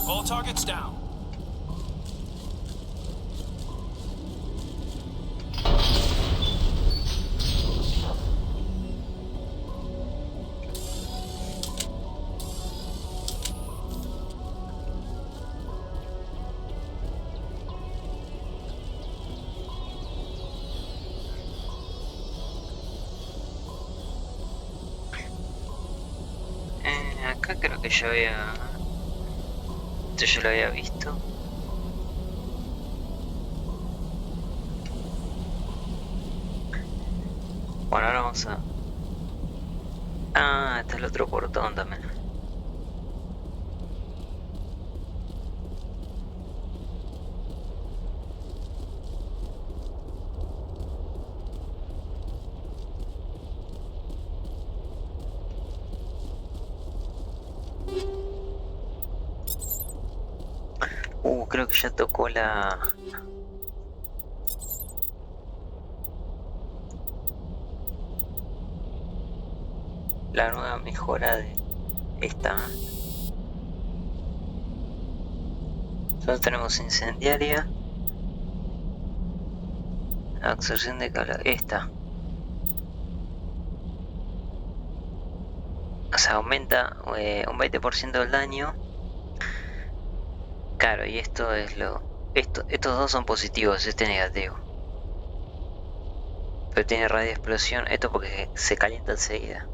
All targets down. Acá creo que ya había... Esto yo lo había visto. Bueno, ahora vamos a... Ah, está el otro portón también. Creo que ya tocó la nueva mejora de esta. Nosotros tenemos incendiaria, absorción de calor, esta. O sea, aumenta un 20% del daño. Claro, y esto es lo... estos dos son positivos, este es negativo. Pero tiene radio de explosión, esto porque se calienta enseguida.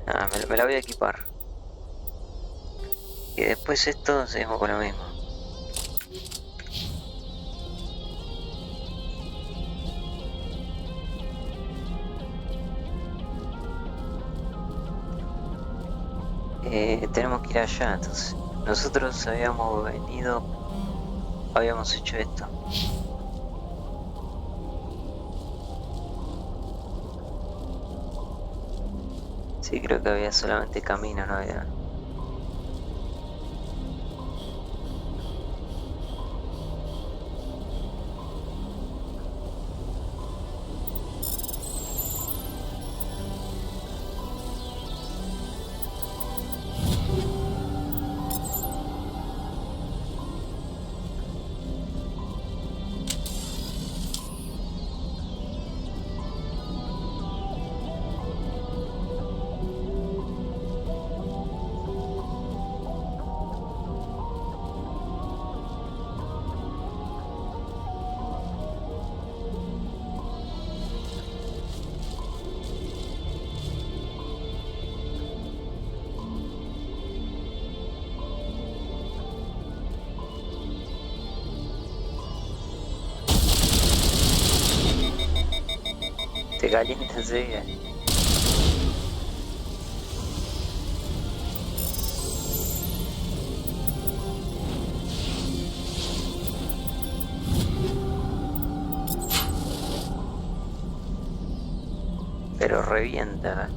Ah, me la voy a equipar. Y después esto seguimos con lo mismo. Tenemos que ir allá, entonces. Nosotros habíamos venido... Habíamos hecho esto. Sí, creo que había solamente camino, no había... Te calienta enseguida. Pero revienta.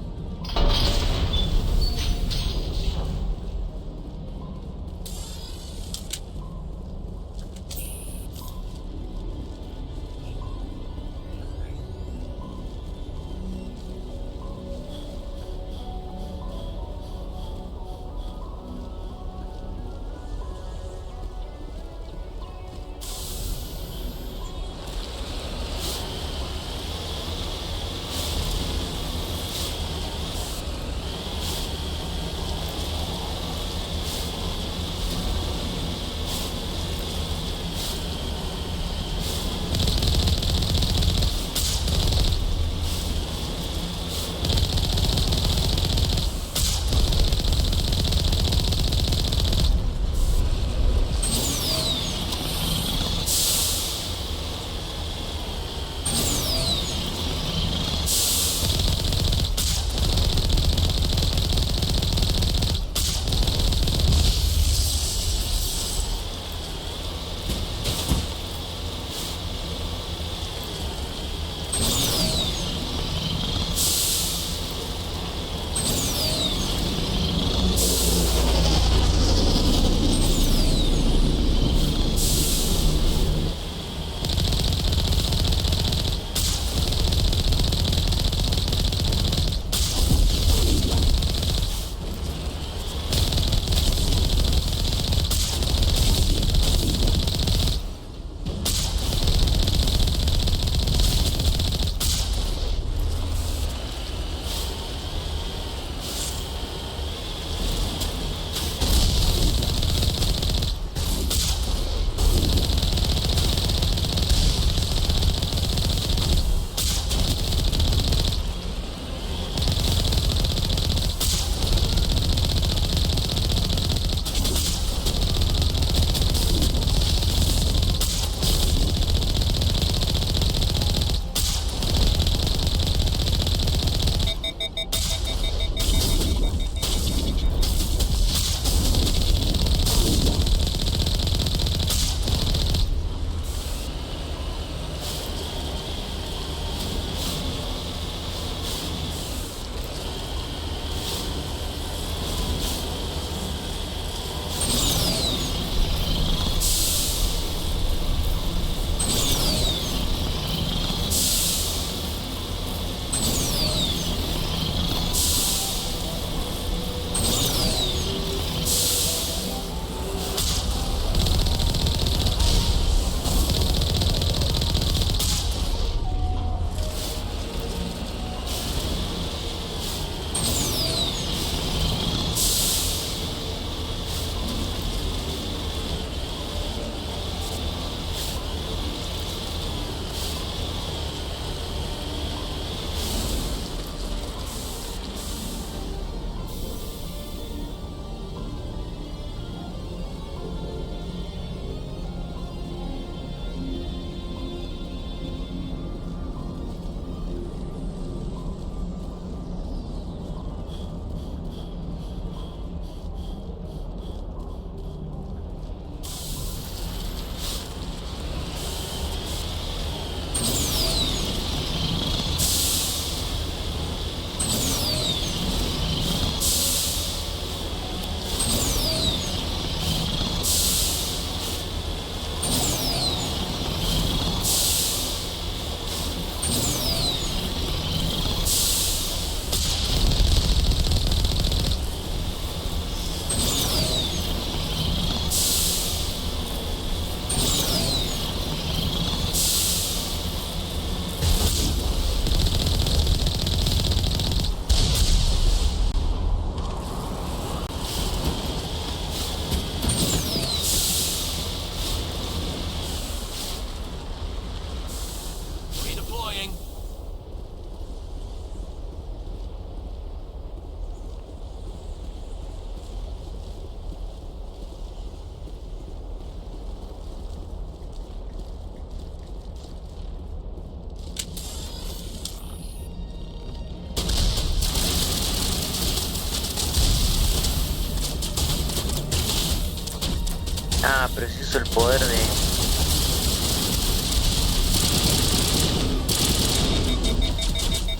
Ah, pero si uso el poder de...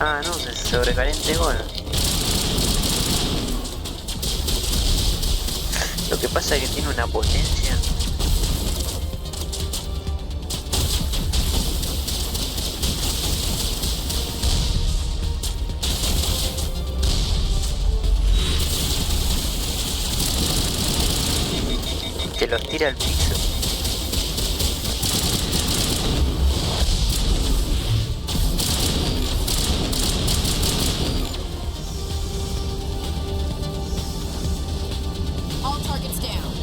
Ah, no, se sobrecaliente gol. Lo que pasa es que tiene una potencia. Que los tira al piso. All targets down.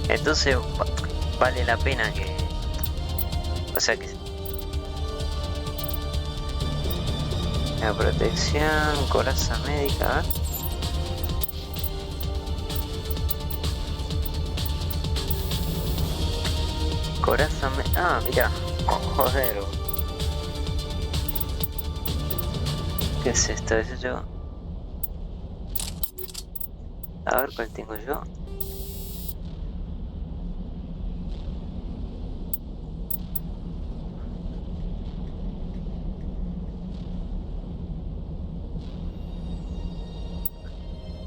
Entonces vale la pena que... O sea que... La protección, coraza médica, ¿eh? Coraza médica... Ah, mira. Joder. ¿Qué es esto? ¿Es yo? A ver cuál tengo yo.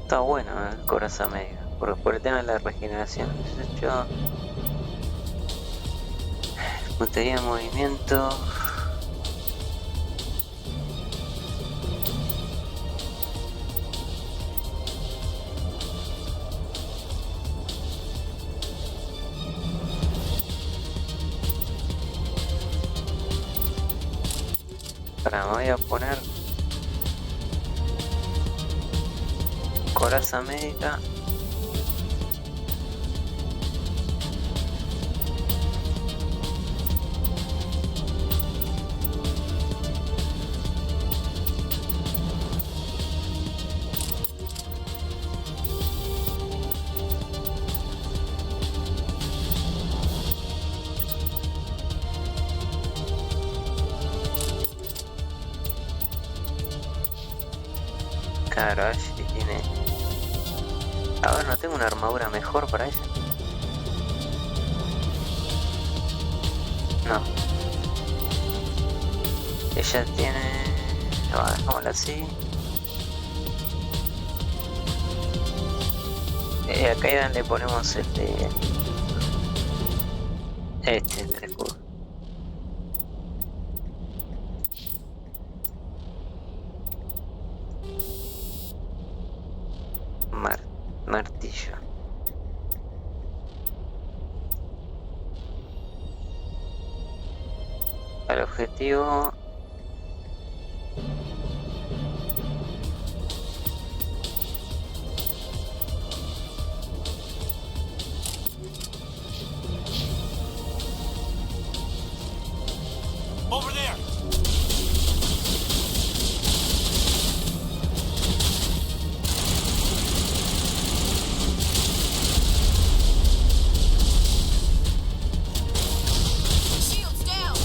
Está bueno el coraza médica. Por el tema de la regeneración. Yo... Puntería de movimiento. Ahora me voy a poner coraza médica. Claro, a ver si tiene... A ver, ¿no tengo una armadura mejor para ella? No. Ella tiene... Bueno, dejámosla así. Acá le ponemos el de... Este, el del escudo. Martillo. Al objetivo. Over there. Shields down.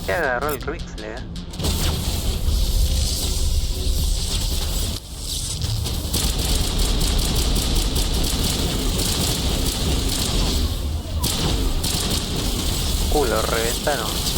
que agarró el rifle, lo reventaron.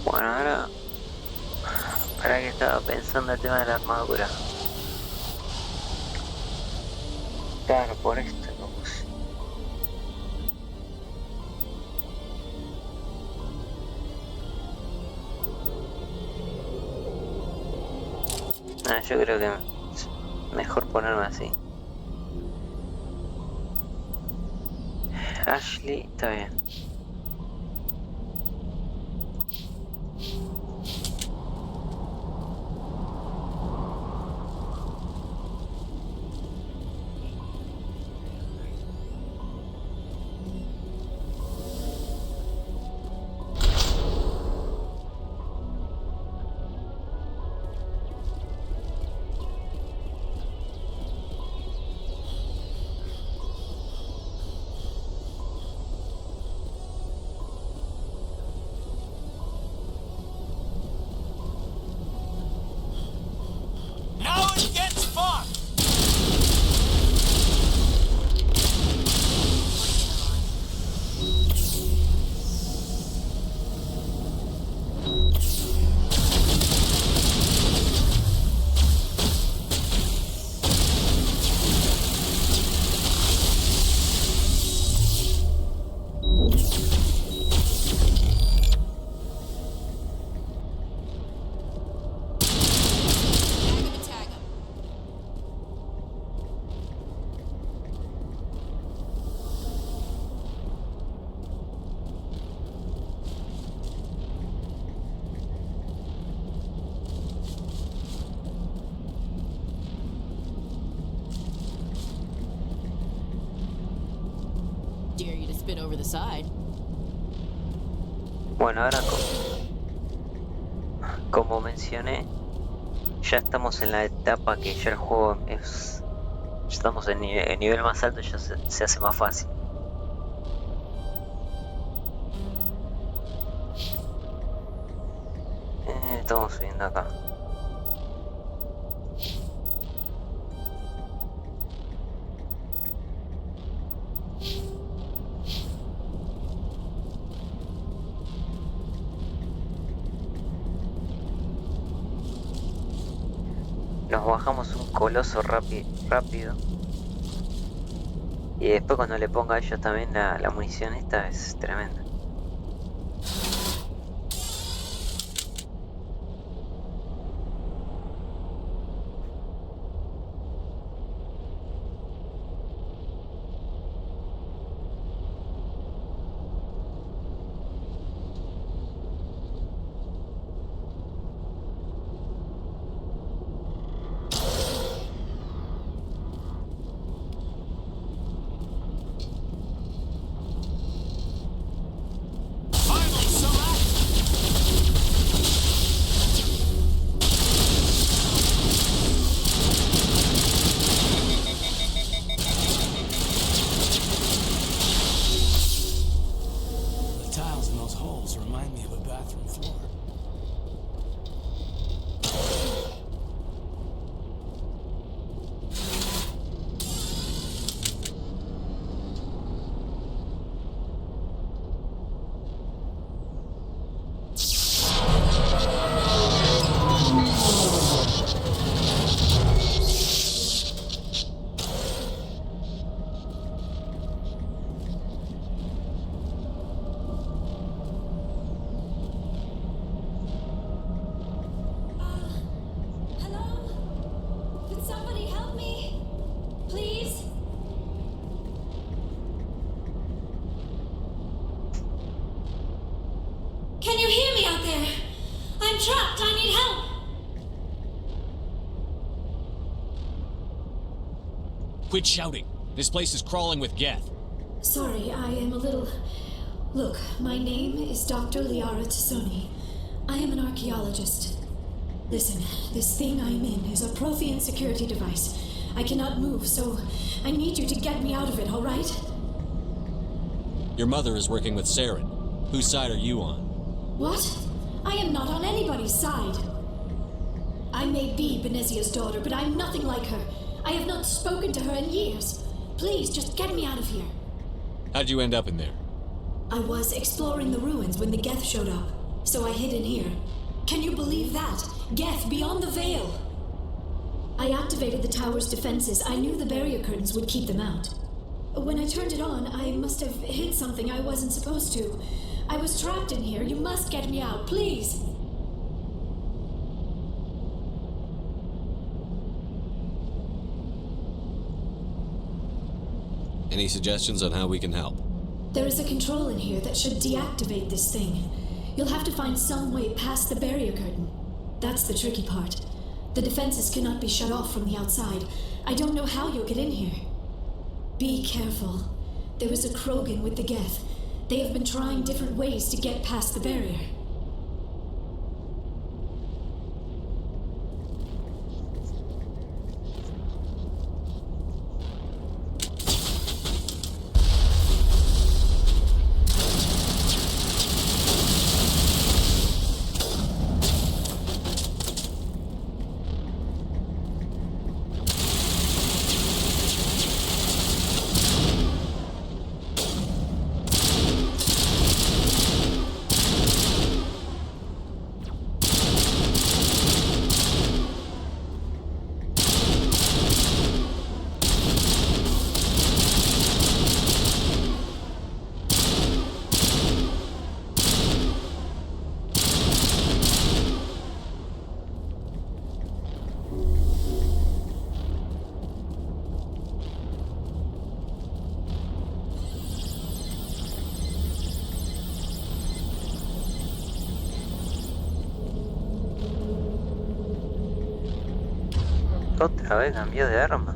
Bueno, ahora... ¿Para qué estaba pensando el tema de la armadura? Claro, por esto lo puse. Yo creo que mejor ponerme así. Ashley, está bien. Over the side. Bueno, ahora como mencioné, ya estamos en la etapa que ya el juego es Estamos en el nivel más alto, ya se hace más fácil. Estamos subiendo acá. Nos bajamos un coloso rápido. Y después cuando le ponga a ellos también la munición esta es tremenda. Quit shouting. This place is crawling with Geth. Sorry, I am a little... Look, my name is Dr. Liara Tassoni. I am an archaeologist. Listen, this thing I'm in is a Prothean security device. I cannot move, so I need you to get me out of it, all right? Your mother is working with Saren. Whose side are you on? What? I am not on anybody's side. I may be Benezia's daughter, but I'm nothing like her. I have not spoken to her in years. Please, just get me out of here. How'd you end up in there? I was exploring the ruins when the Geth showed up, so I hid in here. Can you believe that? Geth beyond the veil! I activated the tower's defenses. I knew the barrier curtains would keep them out. When I turned it on, I must have hit something I wasn't supposed to. I was trapped in here. You must get me out, please! Any suggestions on how we can help? There is a control in here that should deactivate this thing. You'll have to find some way past the barrier curtain. That's the tricky part. The defenses cannot be shut off from the outside. I don't know how you'll get in here. Be careful. There is a Krogan with the Geth. They have been trying different ways to get past the barrier. Otra vez cambió de arma.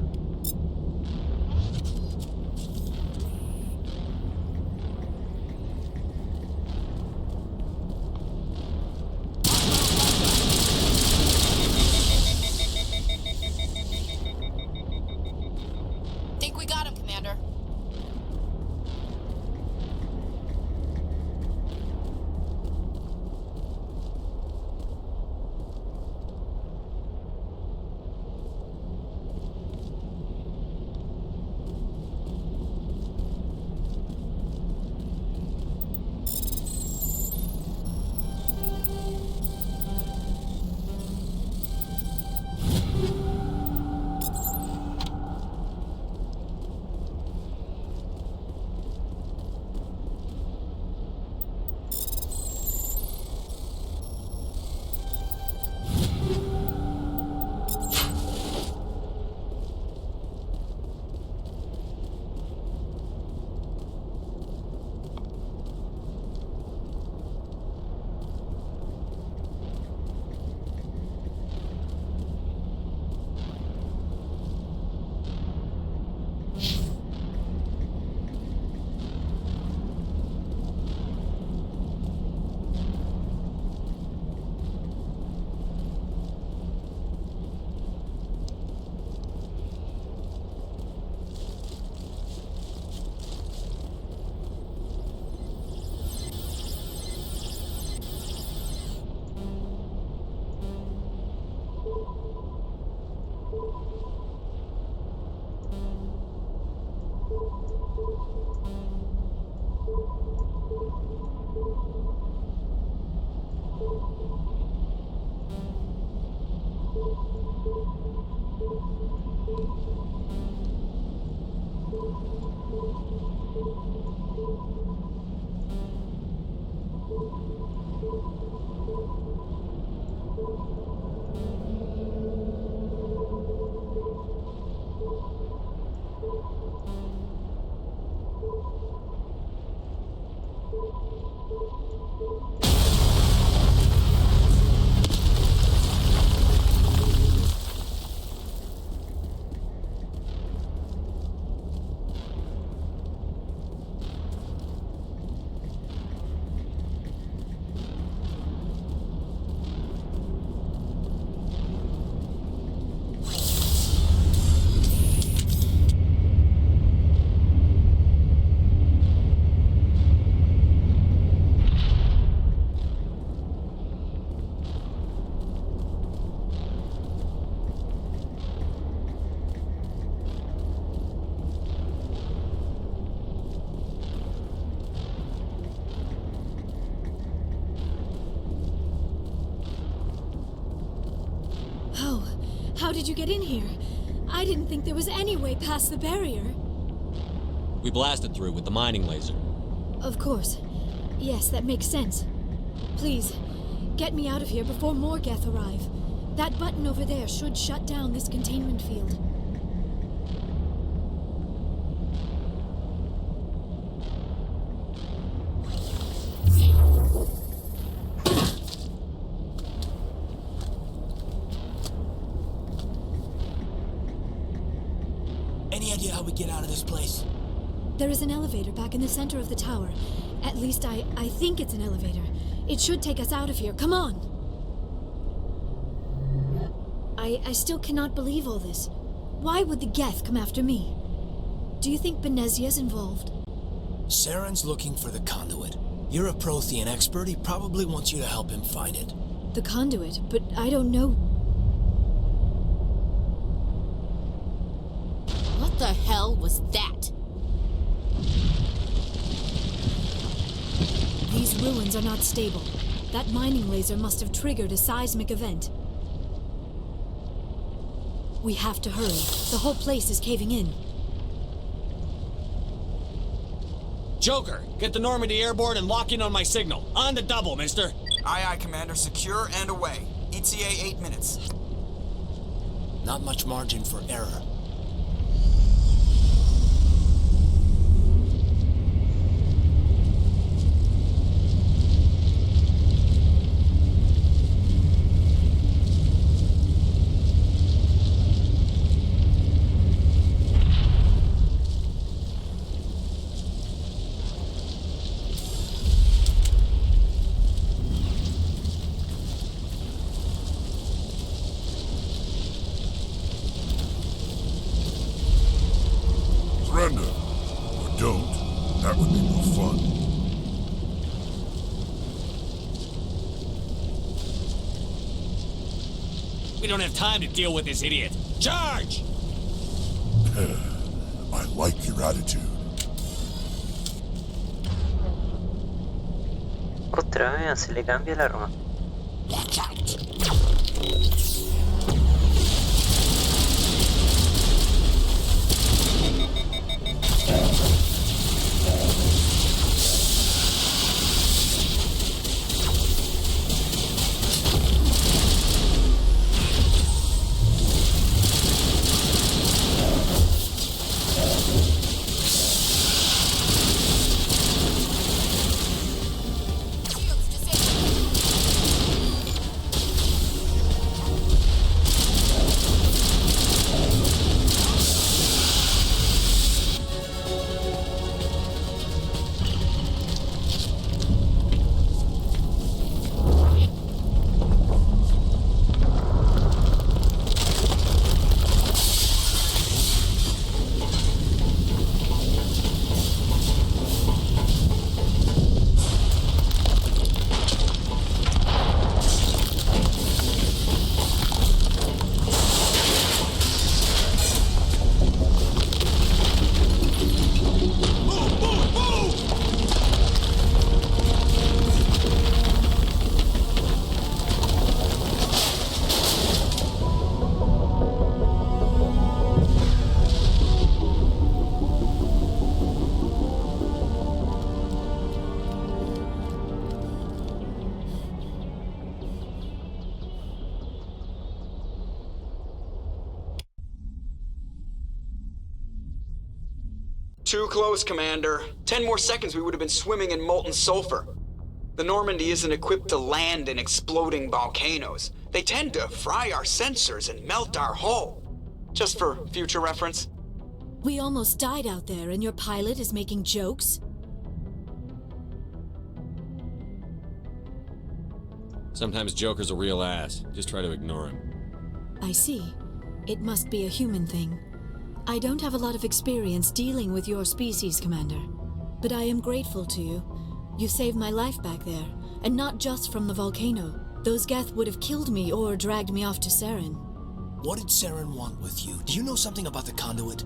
How did you get in here? I didn't think there was any way past the barrier. We blasted through with the mining laser. Of course. Yes, that makes sense. Please, get me out of here before more Geth arrive. That button over there should shut down this containment field. Any idea how we get out of this place? There is an elevator back in the center of the tower. At least I think it's an elevator. It should take us out of here. Come on! I still cannot believe all this. Why would the Geth come after me? Do you think Benezia's involved? Saren's looking for the conduit. You're a Prothean expert. He probably wants you to help him find it. The conduit, but I don't know. What the hell was that? These ruins are not stable. That mining laser must have triggered a seismic event. We have to hurry. The whole place is caving in. Joker, get the Normandy airborne and lock in on my signal. On the double, mister. Aye, aye, Commander. Secure and away. ETA 8 minutes. Not much margin for error. Surrender. Or don't. That would be more fun. We don't have time to deal with this idiot. Charge! I like your attitude. Otra vez se le cambia el arma. Too close, Commander. 10 more seconds we would have been swimming in molten sulfur. The Normandy isn't equipped to land in exploding volcanoes. They tend to fry our sensors and melt our hull. Just for future reference. We almost died out there, and your pilot is making jokes? Sometimes Joker's a real ass. Just try to ignore him. I see. It must be a human thing. I don't have a lot of experience dealing with your species, Commander. But I am grateful to you. You saved my life back there, and not just from the volcano. Those Geth would have killed me or dragged me off to Saren. What did Saren want with you? Do you know something about the conduit?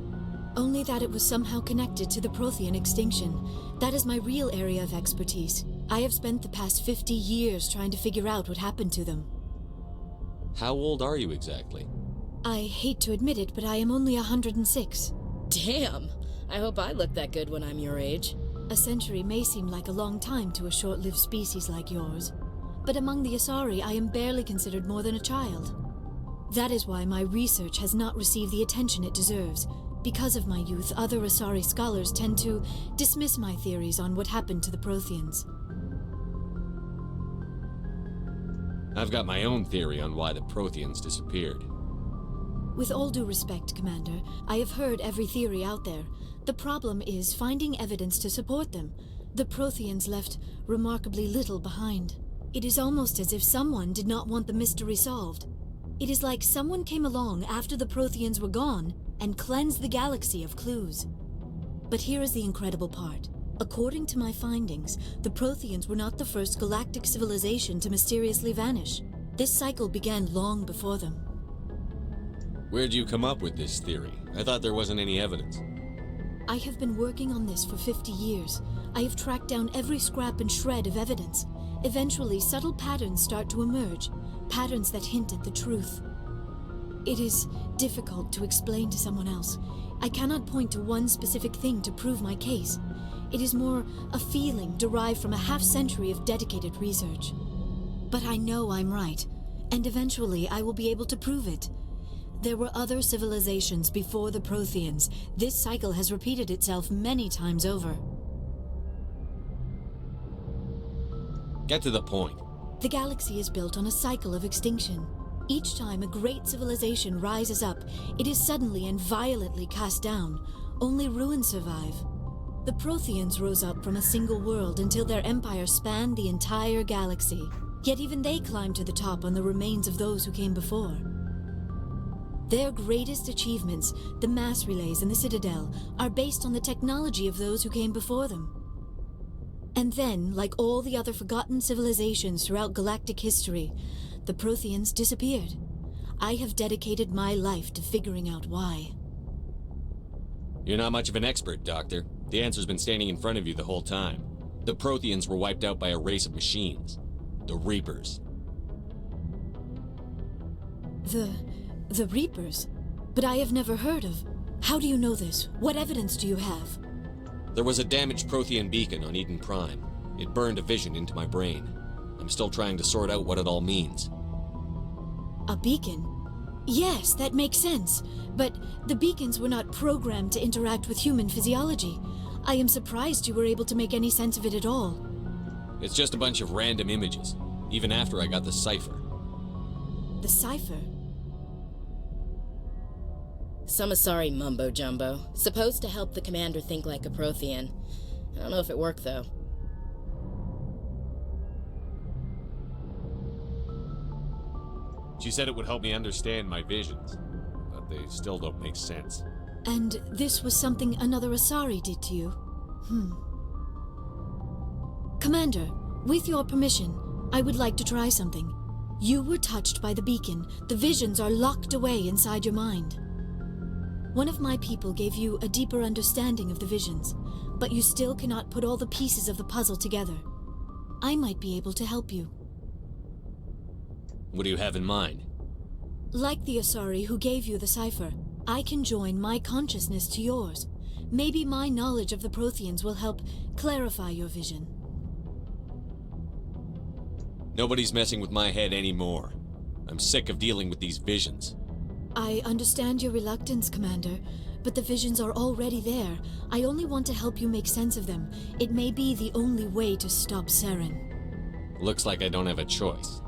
Only that it was somehow connected to the Prothean extinction. That is my real area of expertise. I have spent the past 50 years trying to figure out what happened to them. How old are you exactly? I hate to admit it, but I am only 106. Damn! I hope I look that good when I'm your age. A century may seem like a long time to a short-lived species like yours, but among the Asari I am barely considered more than a child. That is why my research has not received the attention it deserves. Because of my youth, other Asari scholars tend to dismiss my theories on what happened to the Protheans. I've got my own theory on why the Protheans disappeared. With all due respect, Commander, I have heard every theory out there. The problem is finding evidence to support them. The Protheans left remarkably little behind. It is almost as if someone did not want the mystery solved. It is like someone came along after the Protheans were gone and cleansed the galaxy of clues. But here is the incredible part. According to my findings, the Protheans were not the first galactic civilization to mysteriously vanish. This cycle began long before them. Where'd you come up with this theory? I thought there wasn't any evidence. I have been working on this for 50 years. I have tracked down every scrap and shred of evidence. Eventually, subtle patterns start to emerge, patterns that hint at the truth. It is difficult to explain to someone else. I cannot point to one specific thing to prove my case. It is more a feeling derived from a half-century of dedicated research. But I know I'm right, and eventually I will be able to prove it. There were other civilizations before the Protheans. This cycle has repeated itself many times over. Get to the point. The galaxy is built on a cycle of extinction. Each time a great civilization rises up, it is suddenly and violently cast down. Only ruins survive. The Protheans rose up from a single world until their empire spanned the entire galaxy. Yet even they climbed to the top on the remains of those who came before. Their greatest achievements, the mass relays and the Citadel, are based on the technology of those who came before them. And then, like all the other forgotten civilizations throughout galactic history, the Protheans disappeared. I have dedicated my life to figuring out why. You're not much of an expert, Doctor. The answer's been standing in front of you the whole time. The Protheans were wiped out by a race of machines. The Reapers. The Reapers? But I have never heard of. How do you know this? What evidence do you have? There was a damaged Prothean beacon on Eden Prime. It burned a vision into my brain. I'm still trying to sort out what it all means. A beacon? Yes, that makes sense. But the beacons were not programmed to interact with human physiology. I am surprised you were able to make any sense of it at all. It's just a bunch of random images, even after I got the cipher. The cipher? Some Asari mumbo-jumbo, supposed to help the commander think like a Prothean. I don't know if it worked, though. She said it would help me understand my visions, but they still don't make sense. And this was something another Asari did to you? Commander, with your permission, I would like to try something. You were touched by the beacon. The visions are locked away inside your mind. One of my people gave you a deeper understanding of the visions, but you still cannot put all the pieces of the puzzle together. I might be able to help you. What do you have in mind? Like the Asari who gave you the cipher, I can join my consciousness to yours. Maybe my knowledge of the Protheans will help clarify your vision. Nobody's messing with my head anymore. I'm sick of dealing with these visions. I understand your reluctance, Commander, but the visions are already there. I only want to help you make sense of them. It may be the only way to stop Saren. Looks like I don't have a choice.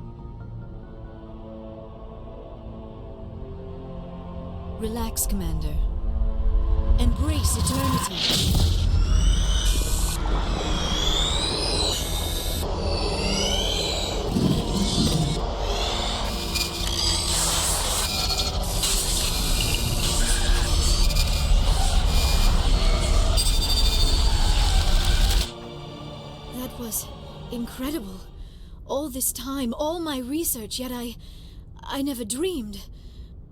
Relax, Commander. Embrace eternity. That was incredible. All this time, all my research, yet I never dreamed.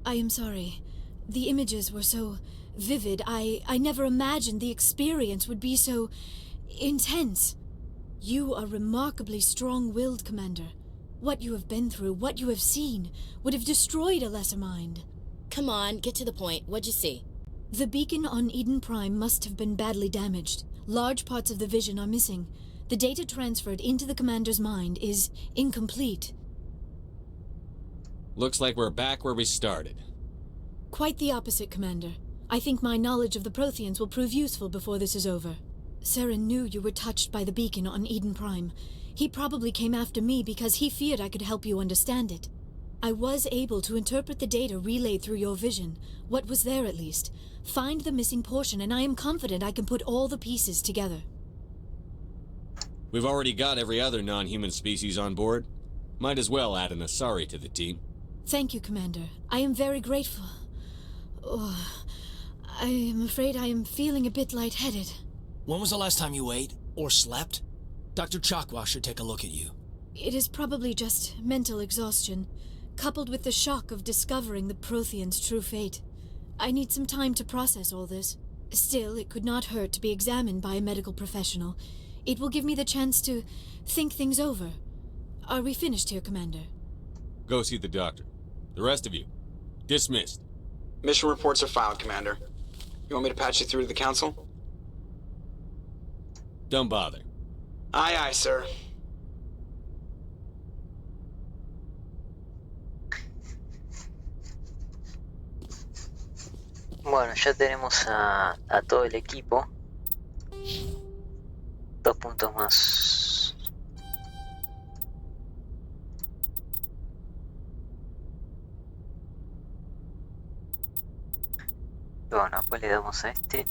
I am sorry. The images were so vivid. I never imagined the experience would be so intense. You are remarkably strong-willed, Commander. What you have been through, what you have seen, would have destroyed a lesser mind. Come on, get to the point. What'd you see? The beacon on Eden Prime must have been badly damaged. Large parts of the vision are missing. The data transferred into the Commander's mind is incomplete. Looks like we're back where we started. Quite the opposite, Commander. I think my knowledge of the Protheans will prove useful before this is over. Saren knew you were touched by the beacon on Eden Prime. He probably came after me because he feared I could help you understand it. I was able to interpret the data relayed through your vision, what was there at least, find the missing portion, and I am confident I can put all the pieces together. We've already got every other non-human species on board. Might as well add an Asari to the team. Thank you, Commander. I am very grateful. Oh, I am afraid I am feeling a bit lightheaded. When was the last time you ate or slept? Dr. Chakwa should take a look at you. It is probably just mental exhaustion, coupled with the shock of discovering the Prothean's true fate. I need some time to process all this. Still, it could not hurt to be examined by a medical professional. It will give me the chance to think things over. Are we finished here, Commander? Go see the doctor. The rest of you, dismissed. Mission reports are filed, Commander. You want me to patch you through to the Council? Don't bother. Aye, aye, sir. Bueno, ya tenemos a todo el equipo. 2 puntos más. Bueno, después le damos a este.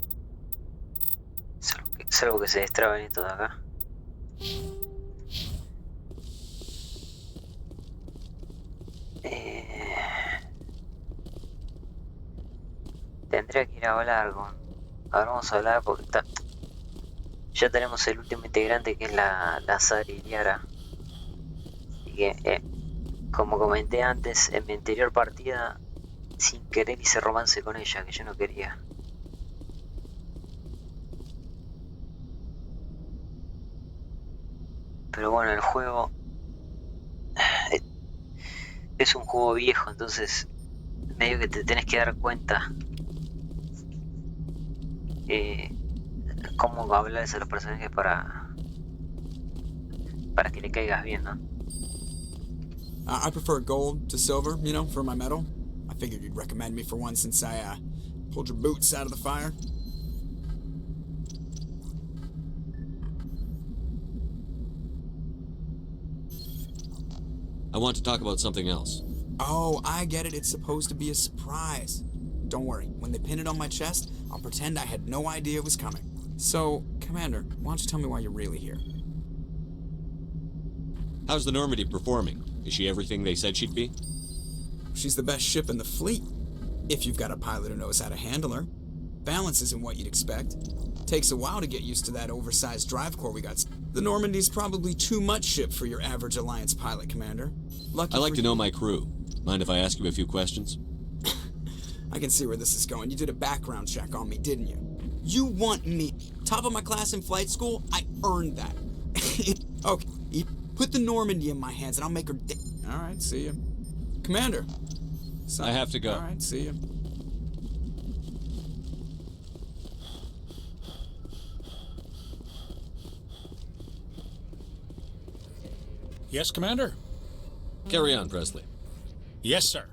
Salvo que se destraben esto de acá. Tendría que ir a hablar con... Ahora vamos a hablar porque está... Ya tenemos el último integrante que es la Sari Liara. Y que, como comenté antes, en mi anterior partida, sin querer hice romance con ella, que yo no quería. Pero bueno, el juego es un juego viejo, entonces medio que te tenés que dar cuenta cómo hablarles a los personajes para que le caigas bien, ¿no? I prefer gold to silver, you know, for my medal. I figured you'd recommend me for one since I pulled your boots out of the fire. I want to talk about something else. Oh, I get it. It's supposed to be a surprise. Don't worry. When they pin it on my chest, I'll pretend I had no idea it was coming. So, Commander, why don't you tell me why you're really here? How's the Normandy performing? Is she everything they said she'd be? She's the best ship in the fleet. If you've got a pilot who knows how to handle her. Balance isn't what you'd expect. Takes a while to get used to that oversized drive core we got. The Normandy's probably too much ship for your average Alliance pilot, Commander. I like to know my crew. Mind if I ask you a few questions? I can see where this is going. You did a background check on me, didn't you? You want me. Top of my class in flight school? I earned that. Okay, put the Normandy in my hands and I'll make her Alright, see ya. Commander. I have to go. Alright, see ya. Yes, Commander? Carry on, Presley. Yes, sir.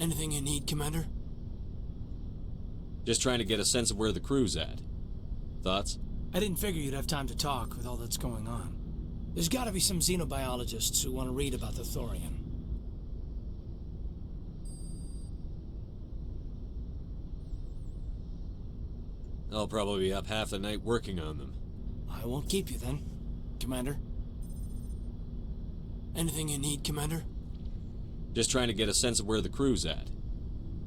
Anything you need, Commander? Just trying to get a sense of where the crew's at. Thoughts? I didn't figure you'd have time to talk with all that's going on. There's gotta be some xenobiologists who want to read about the Thorian. I'll probably be up half the night working on them. I won't keep you then, Commander. Anything you need, Commander? Just trying to get a sense of where the crew's at.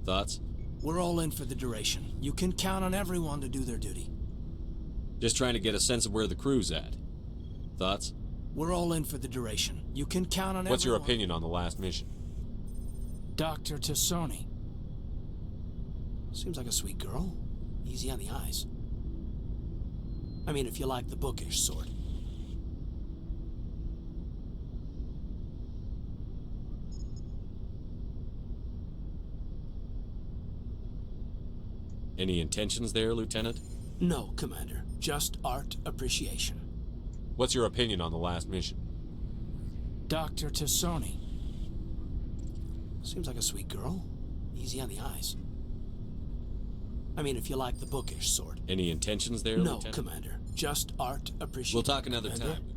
Thoughts? We're all in for the duration. You can count on everyone to do their duty. Just trying to get a sense of where the crew's at. Thoughts? We're all in for the duration. You can count on everyone. What's your opinion on the last mission? Dr. Tassoni. Seems like a sweet girl. Easy on the eyes. I mean, if you like the bookish sort. Any intentions there, Lieutenant? No, Commander. Just art appreciation. What's your opinion on the last mission? Dr. Tassoni. Seems like a sweet girl. Easy on the eyes. I mean, if you like the bookish sort. Any intentions there, No, Lieutenant? Commander. Just art appreciation. We'll talk another Commander? time.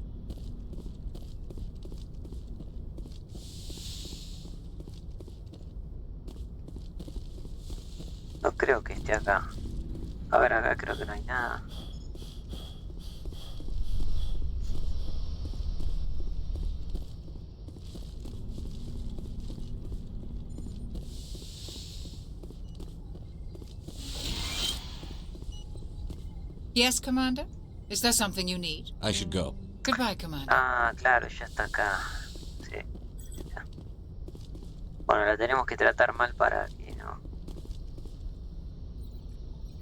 No creo que esté acá. A ver, acá creo que no hay nada. Yes, Commander? Is there something you need? I should go. Goodbye, Commander. Ah, claro, ya está acá. Sí. Ya. Bueno, la tenemos que tratar mal para que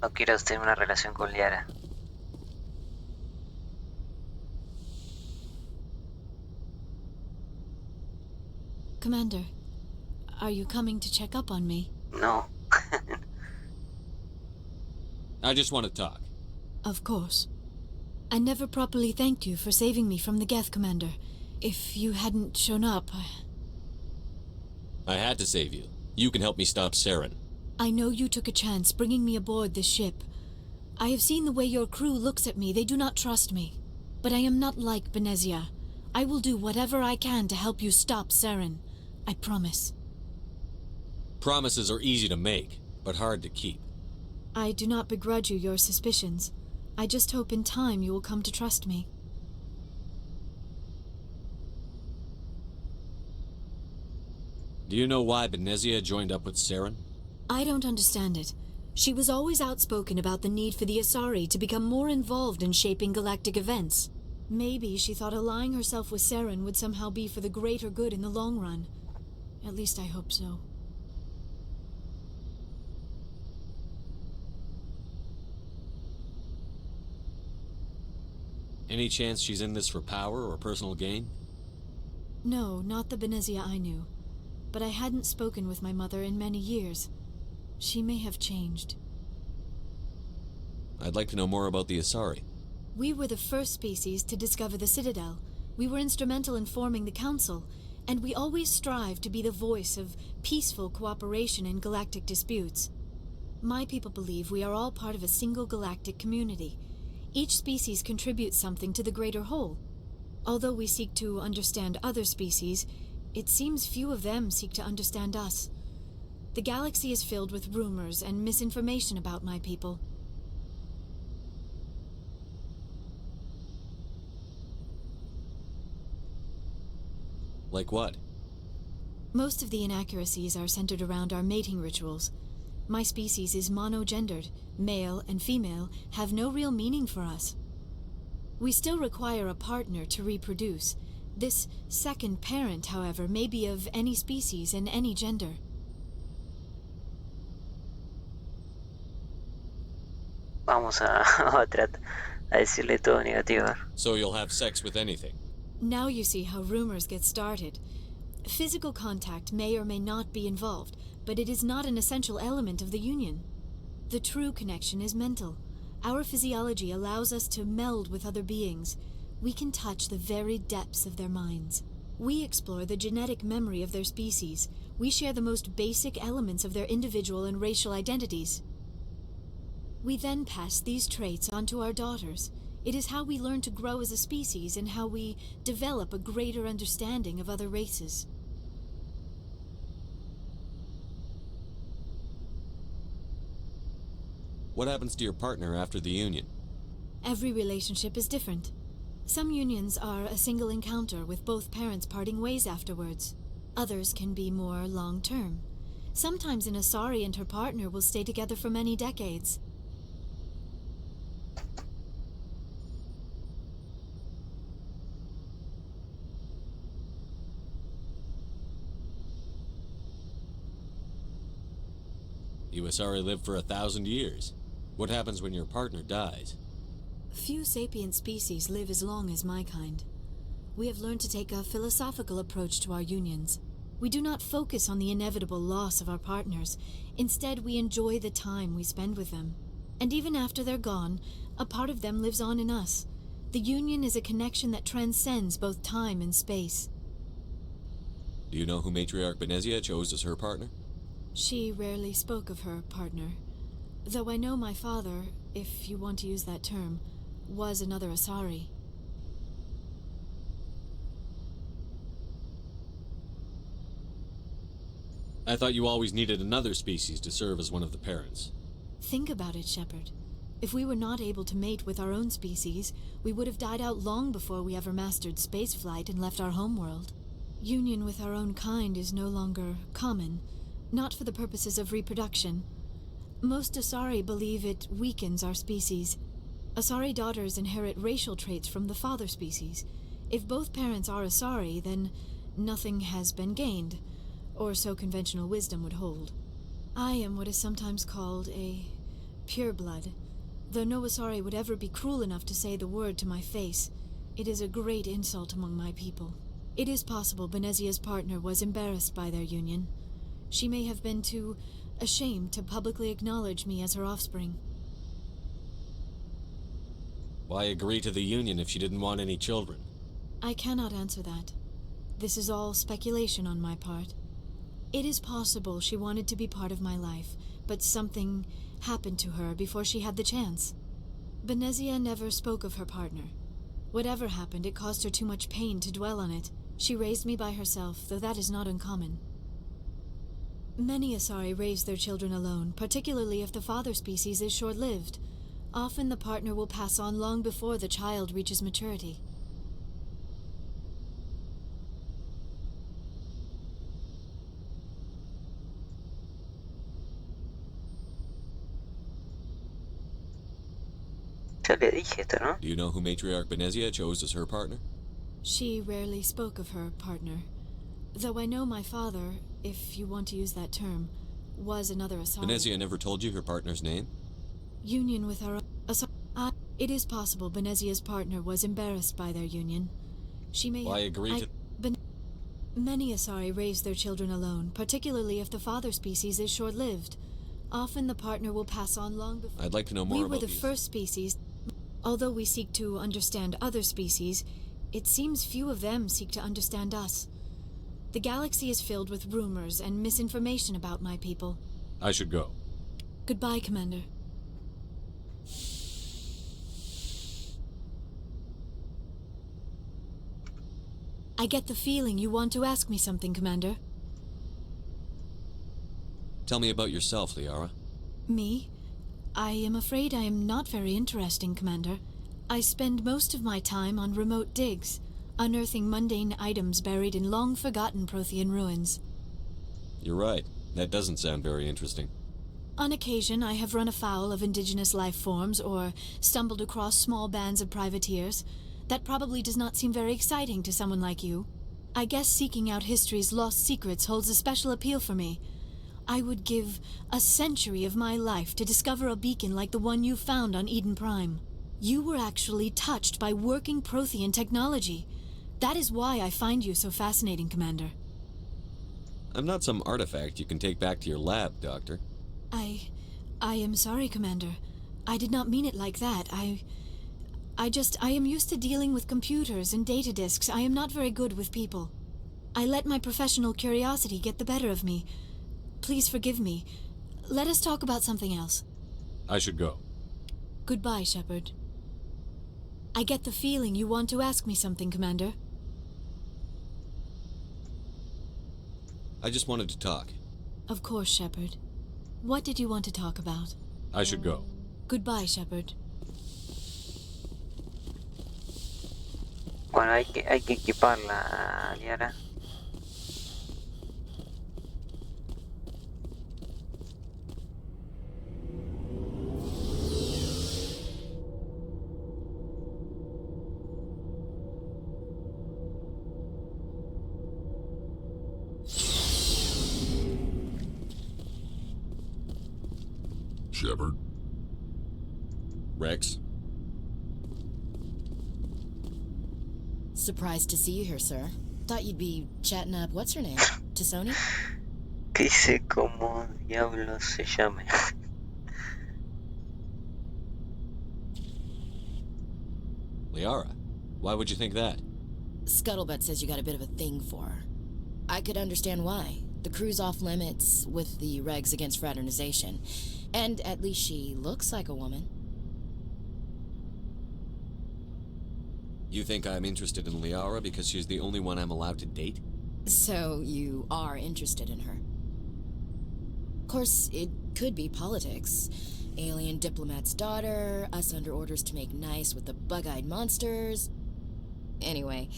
no quiera tener una relación con Liara. Commander, are you coming to check up on me? No. I just want to talk. Of course. I never properly thanked you for saving me from the Geth, Commander. If you hadn't shown up, I had to save you. You can help me stop Saren. I know you took a chance bringing me aboard this ship. I have seen the way your crew looks at me. They do not trust me. But I am not like Benezia. I will do whatever I can to help you stop Saren. I promise. Promises are easy to make, but hard to keep. I do not begrudge you your suspicions. I just hope in time you will come to trust me. Do you know why Benezia joined up with Saren? I don't understand it. She was always outspoken about the need for the Asari to become more involved in shaping galactic events. Maybe she thought allying herself with Saren would somehow be for the greater good in the long run. At least I hope so. Any chance she's in this for power or personal gain? No, not the Benezia I knew. But I hadn't spoken with my mother in many years. She may have changed. I'd like to know more about the Asari. We were the first species to discover the Citadel. We were instrumental in forming the Council, and we always strive to be the voice of peaceful cooperation in galactic disputes. My people believe we are all part of a single galactic community. Each species contributes something to the greater whole. Although we seek to understand other species, it seems few of them seek to understand us. The galaxy is filled with rumors and misinformation about my people. Like what? Most of the inaccuracies are centered around our mating rituals. My species is monogendered. Male and female have no real meaning for us. We still require a partner to reproduce. This second parent, however, may be of any species and any gender. Vamos a decirle todo negativo. So you'll have sex with anything? Now you see how rumors get started. Physical contact may or may not be involved, but it is not an essential element of the union. The true connection is mental. Our physiology allows us to meld with other beings. We can touch the very depths of their minds. We explore the genetic memory of their species. We share the most basic elements of their individual and racial identities. We then pass these traits on to our daughters. It is how we learn to grow as a species and how we develop a greater understanding of other races. What happens to your partner after the union? Every relationship is different. Some unions are a single encounter with both parents parting ways afterwards. Others can be more long-term. Sometimes an Asari and her partner will stay together for many decades. You Asari live for 1,000 years. What happens when your partner dies? Few sapient species live as long as my kind. We have learned to take a philosophical approach to our unions. We do not focus on the inevitable loss of our partners. Instead, we enjoy the time we spend with them. And even after they're gone, a part of them lives on in us. The union is a connection that transcends both time and space. Do you know who Matriarch Benezia chose as her partner? She rarely spoke of her partner. Though I know my father, if you want to use that term, was another Asari. I thought you always needed another species to serve as one of the parents. Think about it, Shepard. If we were not able to mate with our own species, we would have died out long before we ever mastered spaceflight and left our homeworld. Union with our own kind is no longer common, not for the purposes of reproduction. Most Asari believe it weakens our species. Asari daughters inherit racial traits from the father species. If both parents are Asari, then nothing has been gained, or so conventional wisdom would hold. I am what is sometimes called a pureblood, though no Asari would ever be cruel enough to say the word to my face. It is a great insult among my people. It is possible Benezia's partner was embarrassed by their union. She may have been too ashamed to publicly acknowledge me as her offspring. Why agree to the union if she didn't want any children? I cannot answer that. This is all speculation on my part. It is possible she wanted to be part of my life, but something happened to her before she had the chance. Benezia never spoke of her partner. Whatever happened, it caused her too much pain to dwell on it. She raised me by herself, though that is not uncommon. Many Asari raise their children alone, particularly if the father species is short-lived. Often the partner will pass on long before the child reaches maturity. Ya le dije esto, ¿no? Do you know who Matriarch Benezia chose as her partner? She rarely spoke of her partner. Though I know my father, if you want to use that term, was another Asari. Benezia never told you her partner's name? Union with our Asari. It is possible Benezia's partner was embarrassed by their union. She may Why agree to... Many Asari raise their children alone, particularly if the father species is short-lived. Often the partner will pass on long before... I'd like to know more about We were the these. first species. Although we seek to understand other species, it seems few of them seek to understand us. The galaxy is filled with rumors and misinformation about my people. I should go. Goodbye, Commander. I get the feeling you want to ask me something, Commander. Tell me about yourself, Liara. Me? I am afraid I am not very interesting, Commander. I spend most of my time on remote digs, unearthing mundane items buried in long-forgotten Prothean ruins. You're right. That doesn't sound very interesting. On occasion, I have run afoul of indigenous life forms or stumbled across small bands of privateers. That probably does not seem very exciting to someone like you. I guess seeking out history's lost secrets holds a special appeal for me. I would give a century of my life to discover a beacon like the one you found on Eden Prime. You were actually touched by working Prothean technology. That is why I find you so fascinating, Commander. I'm not some artifact you can take back to your lab, Doctor. I am sorry, Commander. I did not mean it like that. I am used to dealing with computers and data disks. I am not very good with people. I let my professional curiosity get the better of me. Please forgive me. Let us talk about something else. I should go. Goodbye, Shepard. I get the feeling you want to ask me something, Commander. I just wanted to talk. Of course, Shepard. What did you want to talk about? I should go. Goodbye, Shepard. Bueno, hay que equiparla, Liara. Shepard? Rex? Surprised to see you here, sir. Thought you'd be chatting up what's her name? To Sony? Que sé cómo diablos se llame. Liara? Why would you think that? Scuttlebutt says you got a bit of a thing for her. I could understand why. The crew's off limits with the regs against fraternization. And at least she looks like a woman. You think I'm interested in Liara because she's the only one I'm allowed to date? So you are interested in her. Of course, it could be politics. Alien diplomat's daughter, us under orders to make nice with the bug-eyed monsters. Anyway,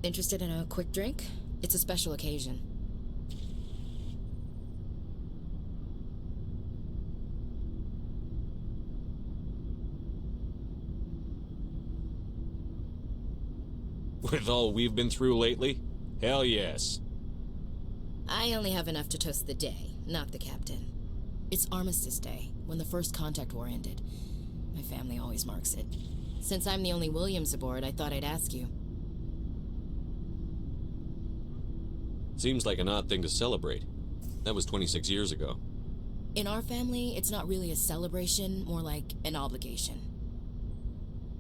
interested in a quick drink? It's a special occasion. With all we've been through lately? Hell yes. I only have enough to toast the day, not the captain. It's Armistice Day, when the first contact war ended. My family always marks it. Since I'm the only Williams aboard, I thought I'd ask you. Seems like an odd thing to celebrate. That was 26 years ago. In our family, it's not really a celebration, more like an obligation.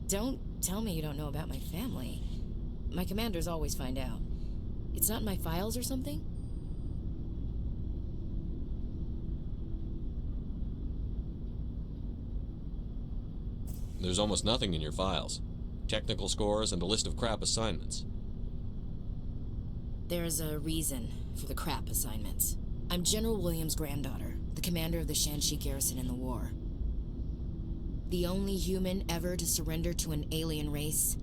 Don't tell me you don't know about my family. My commanders always find out. It's not in my files or something? There's almost nothing in your files. Technical scores and a list of crap assignments. There's a reason for the crap assignments. I'm General Williams' granddaughter, the commander of the Shanxi garrison in the war. The only human ever to surrender to an alien race.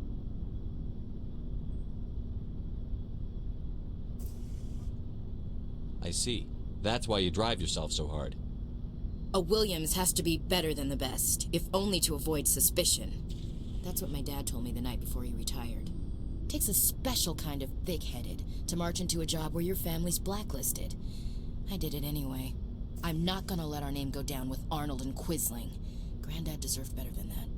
I see. That's why you drive yourself so hard. A Williams has to be better than the best, if only to avoid suspicion. That's what my dad told me the night before he retired. Takes a special kind of thick-headed to march into a job where your family's blacklisted. I did it anyway. I'm not gonna let our name go down with Arnold and Quisling. Granddad deserved better than that.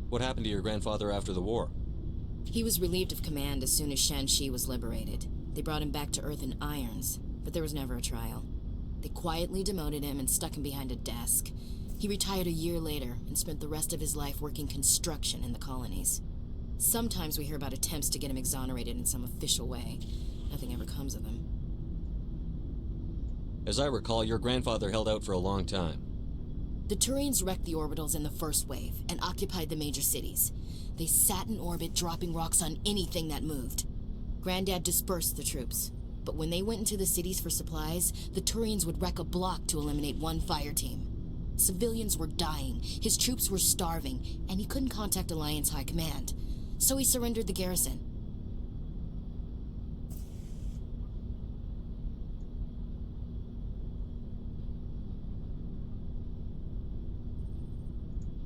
What happened to your grandfather after the war? He was relieved of command as soon as Shanxi was liberated. They brought him back to Earth in irons, but there was never a trial. They quietly demoted him and stuck him behind a desk. He retired a year later and spent the rest of his life working construction in the colonies. Sometimes we hear about attempts to get him exonerated in some official way. Nothing ever comes of him. As I recall, your grandfather held out for a long time. The Turians wrecked the orbitals in the first wave and occupied the major cities. They sat in orbit, dropping rocks on anything that moved. Granddad dispersed the troops, but when they went into the cities for supplies, the Turians would wreck a block to eliminate one fire team. Civilians were dying, his troops were starving, and he couldn't contact Alliance High Command, so he surrendered the garrison.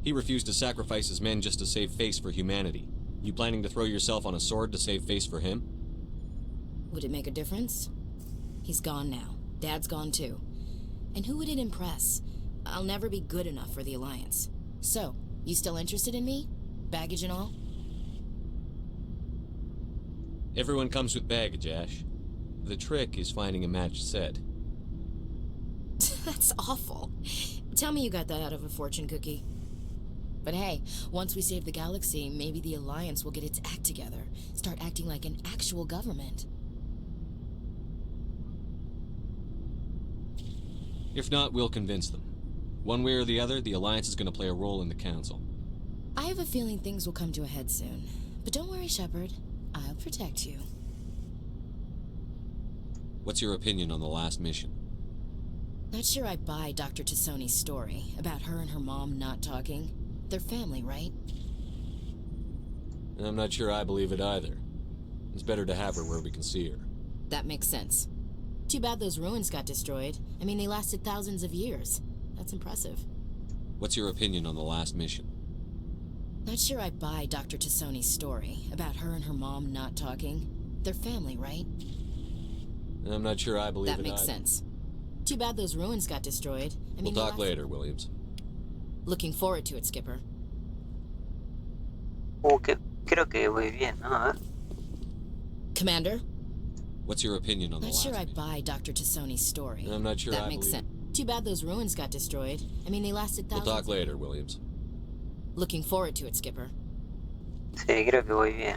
He refused to sacrifice his men just to save face for humanity. You planning to throw yourself on a sword to save face for him? Would it make a difference? He's gone now. Dad's gone too. And who would it impress? I'll never be good enough for the Alliance. So, you still interested in me? Baggage and all? Everyone comes with baggage, Ash. The trick is finding a matched set. That's awful. Tell me you got that out of a fortune cookie. But hey, once we save the galaxy, maybe the Alliance will get its act together. Start acting like an actual government. If not, we'll convince them. One way or the other, the Alliance is going to play a role in the Council. I have a feeling things will come to a head soon. But don't worry, Shepard. I'll protect you. What's your opinion on the last mission? Not sure I buy Dr. Tassoni's story about her and her mom not talking. They're family, right? I'm not sure I believe it either. It's better to have her where we can see her. That makes sense. Too bad those ruins got destroyed. I mean, they lasted thousands of years. That's impressive. What's your opinion on the last mission? Not sure I buy Dr. Tassoni's story about her and her mom not talking. They're family, right? I'm not sure I believe it either. That makes sense. Too bad those ruins got destroyed. I mean, we'll talk later, Williams. Looking forward to it, Skipper. Creo que voy bien, ¿no? A ver. Commander? What's your opinion on the last mission? Not mission? sure I buy Dr. Tassoni's story. I'm not sure I That makes believe sense. Too bad those ruins got destroyed. I mean, they lasted thousands. We'll talk later, Williams. Looking forward to it, Skipper. Sí, creo que voy bien.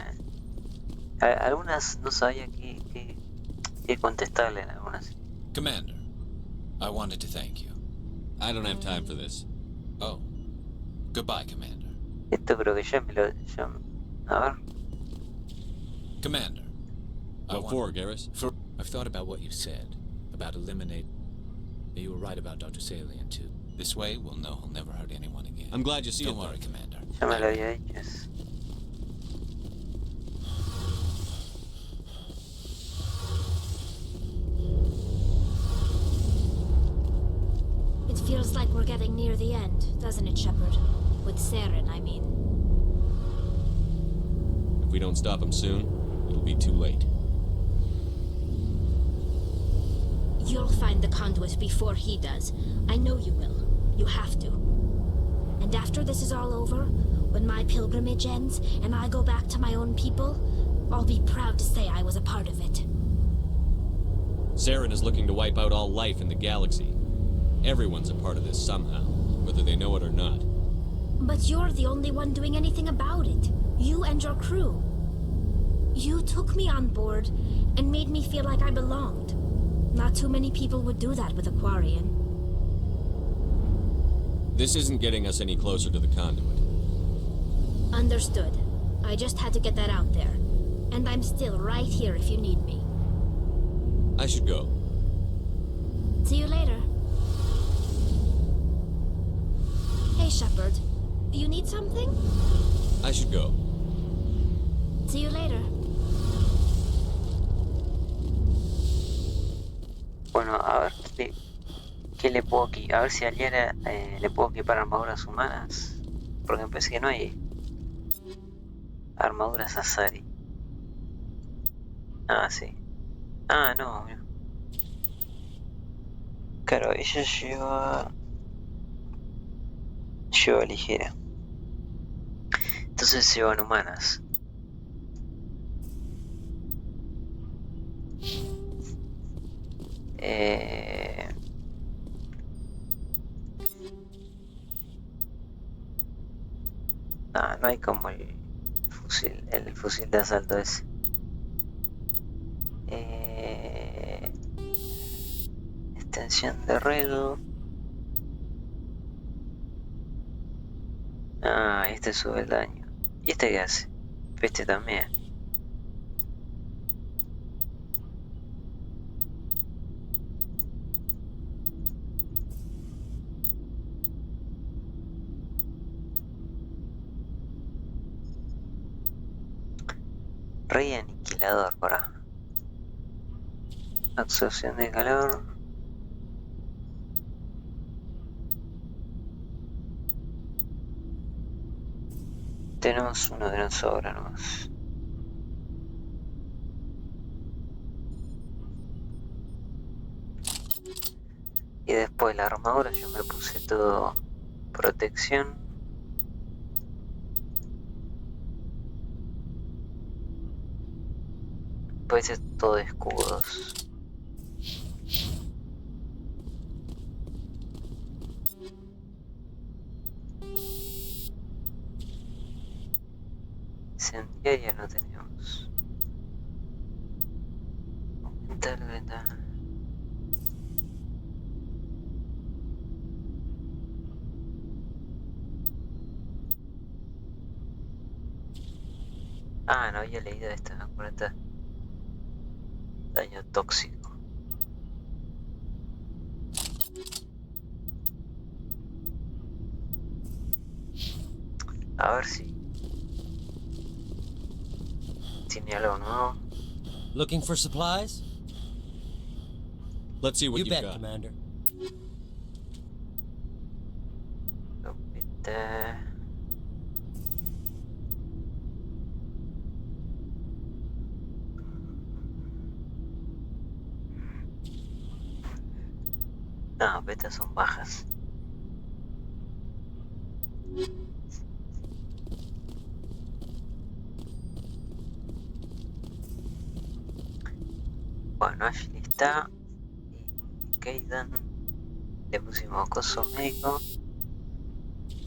Algunas no sabía qué contestarle en algunas. Commander, I wanted to thank you. I don't have time for this. Oh. Goodbye, Commander. Esto creo que ya me lo... a ver. Commander. What for, Garrus? I've thought about what you said. About eliminate... You were right about Dr. Salian, too. This way, we'll know he'll never hurt anyone again. I'm glad you see it. Don't worry, Commander. Ya me lo había dicho. It feels like we're getting near the end, doesn't it, Shepard? With Saren, I mean. If we don't stop him soon, it'll be too late. You'll find the conduit before he does. I know you will. You have to. And after this is all over, when my pilgrimage ends and I go back to my own people, I'll be proud to say I was a part of it. Saren is looking to wipe out all life in the galaxy. Everyone's a part of this somehow, whether they know it or not. But you're the only one doing anything about it. You and your crew. You took me on board and made me feel like I belonged. Not too many people would do that with Aquarian. This isn't getting us any closer to the conduit. Understood. I just had to get that out there. And I'm still right here if you need me. I should go. See you later. Hey, Shepard. You need something? I should go. See you later. Bueno, a ver, ¿qué le puedo equipar? A ver si a Liara le puedo equipar armaduras humanas. Porque pensé que no hay armaduras a Sari. Ah, sí. Ah, no. Claro, ella lleva ligera. Entonces llevan humanas. No hay como el fusil de asalto ese. Extensión de reloj. Ah, este sube el daño. ¿Y este qué hace? Este también. Rey aniquilador, para absorción de calor. Tenemos uno de nos sobra nomás. Y después la armadura yo me puse todo protección. Pues es todo de escudos. incendiaria no tenemos. Aumentar la... Ah, no había leído esta, 40 daño tóxico. A ver si tiene algo nuevo. Looking for supplies? Let's see what You you've bet, got. Commander. No, betas son bajas. Bueno, Ashley está. Y Kaidan. Le pusimos coso médico.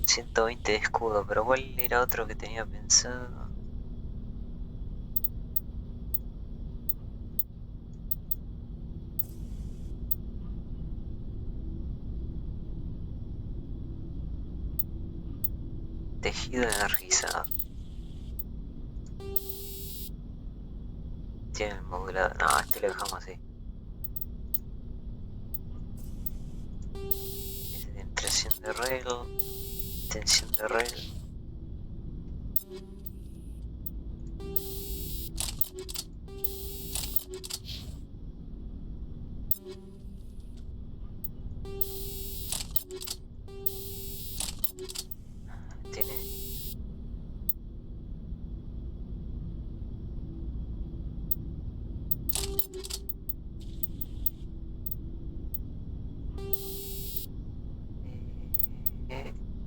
120 de escudo, pero ¿cuál era otro que tenía pensado? Tejido energizado. Tiene el modulador. No, este lo dejamos así. Este tiene tensión de rail. Tensión de rail.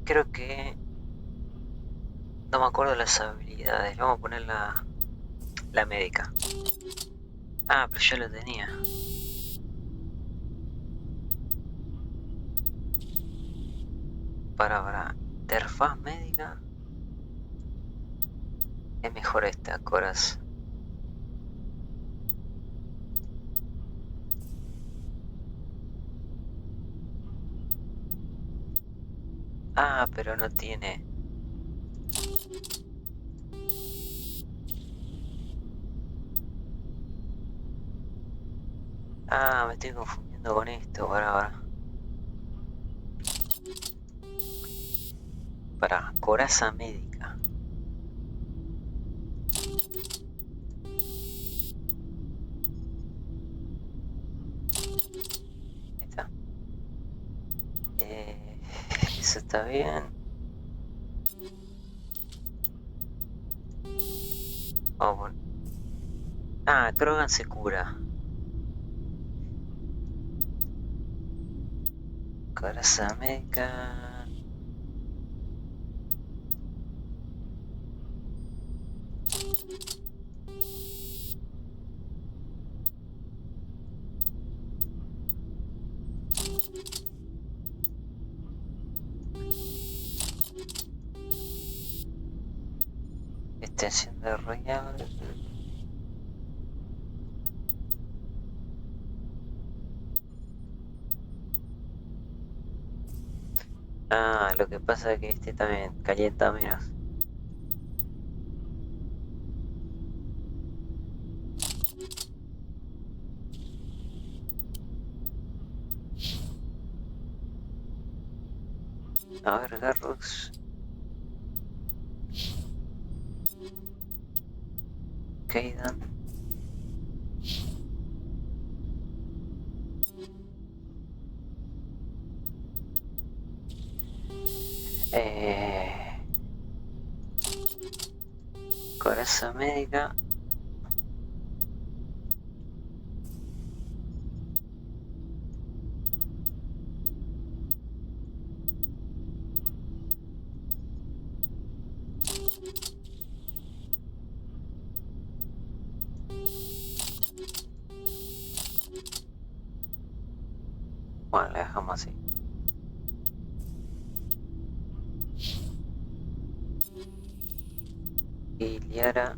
Creo que no me acuerdo las habilidades. Le vamos a poner la médica. Ah, pero yo lo tenía. Para interfaz médica es mejor esta, Coraz. Ah, pero no tiene. Ah, me estoy confundiendo con esto. Ahora. Para coraza médica. Ahí está. Eso está bien. Vamos a poner. Ah, Krogan se cura. Coraza médica. Extensión de royal. Ah, lo que pasa es que este también calienta menos. A ver, Garrux. Kaidan. Coraza médica. Bueno, la dejamos así. Y Liara.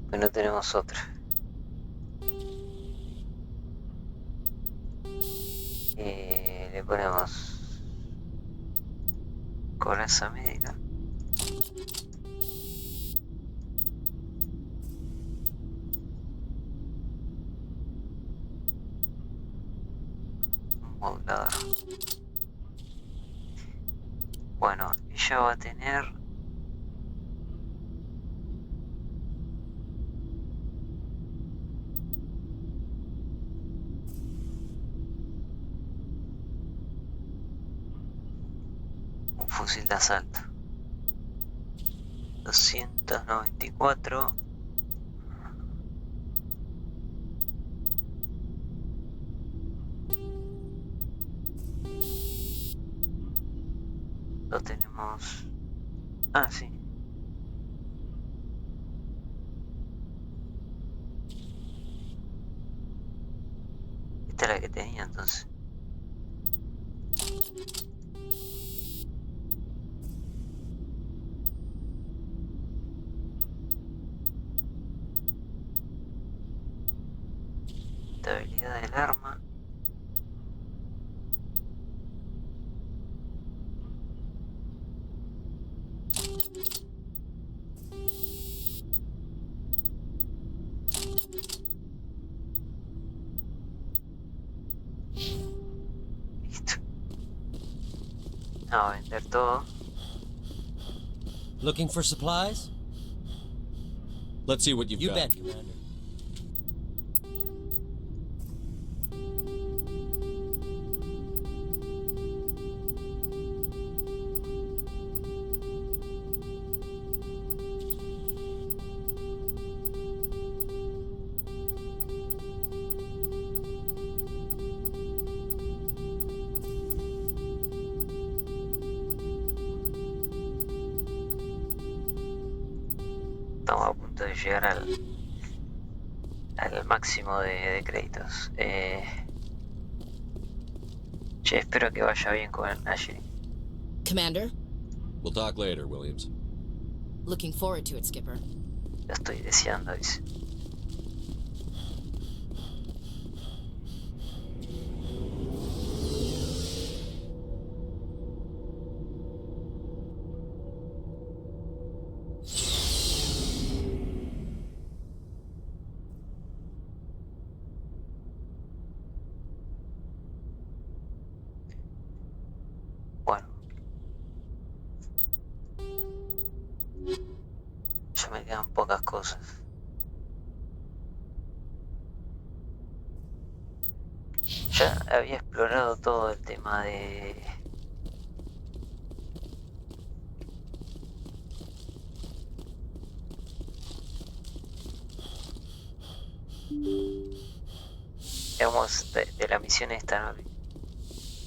Pues no tenemos otra. Le ponemos coraza médica. Un modulador. Bueno, ella va a tener un fusil de asalto 294. Lo tenemos. Ah, sí. Esta es la que tenía entonces. Estabilidad del arma. Vamos a vender todo. Looking for supplies? Let's see what you've You got. bet, Commander. Estamos a punto de llegar al máximo de créditos. Che, espero que vaya bien con Ashley. Commander? We'll talk later, Williams. Looking forward to it, Skipper. Lo estoy deseando, dice. Bueno, ya me quedan pocas cosas. Ya había explorado todo el tema de digamos de la misión esta, ¿no?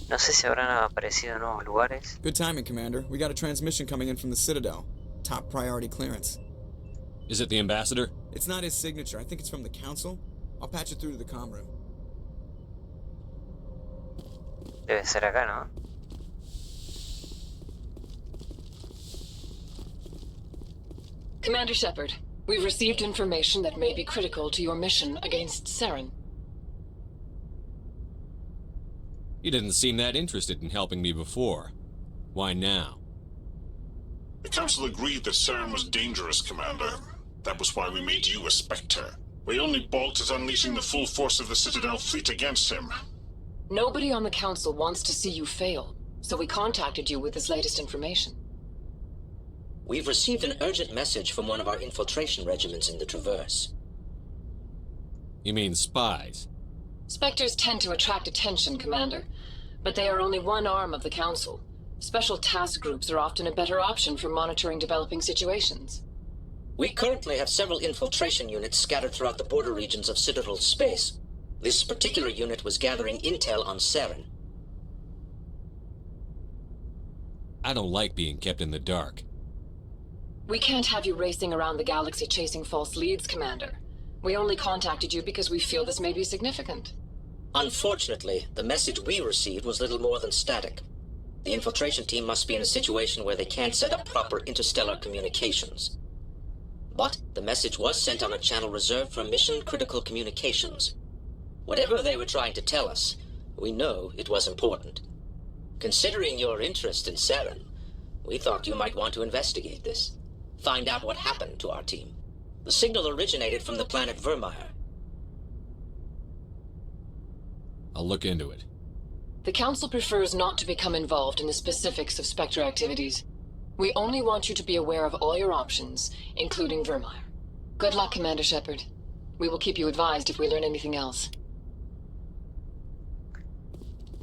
No sé si habrán aparecido nuevos lugares. Good timing, Commander. We got a transmission coming in from the Citadel. Top priority clearance. Is it the ambassador? It's not his signature. I think it's from the Council. I'll patch it through to the comm room. Debe ser acá, ¿no? Commander Shepard, we've received information that may be critical to your mission against Saren. You didn't seem that interested in helping me before. Why now? The Council agreed that Saren was dangerous, Commander. That was why we made you a Spectre. We only balked at unleashing the full force of the Citadel fleet against him. Nobody on the Council wants to see you fail, so we contacted you with this latest information. We've received an urgent message from one of our infiltration regiments in the Traverse. You mean spies? Spectres tend to attract attention, Commander, but they are only one arm of the Council. Special task groups are often a better option for monitoring developing situations. We currently have several infiltration units scattered throughout the border regions of Citadel space. This particular unit was gathering intel on Saren. I don't like being kept in the dark. We can't have you racing around the galaxy chasing false leads, Commander. We only contacted you because we feel this may be significant. Unfortunately, the message we received was little more than static. The infiltration team must be in a situation where they can't set up proper interstellar communications. But the message was sent on a channel reserved for mission-critical communications. Whatever they were trying to tell us, we know it was important. Considering your interest in Saren, we thought you might want to investigate this. Find out what happened to our team. The signal originated from the planet Vermeer. I'll look into it. The Council prefers not to become involved in the specifics of Spectre activities. We only want you to be aware of all your options, including Vermeer. Good luck, Commander Shepard. We will keep you advised if we learn anything else.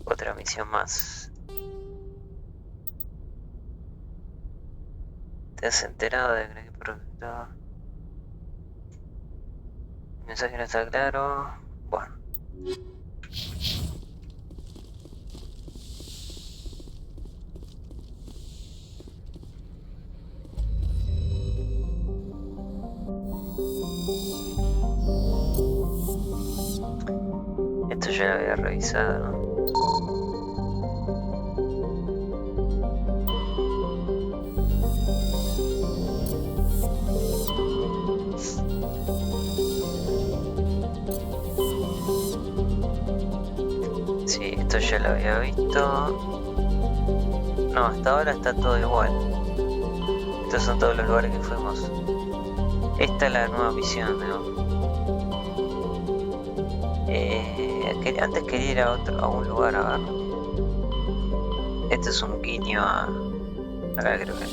Otra misión más. ¿Te has enterado de que profesor? El mensaje no está claro. Bueno. Esto ya lo había revisado, ¿no? Sí, esto ya lo había visto. No, hasta ahora está todo igual. Estos son todos los lugares que fuimos. Esta es la nueva misión, ¿no? Antes quería ir a un lugar a ver. Este es un guiño a... Acá creo que...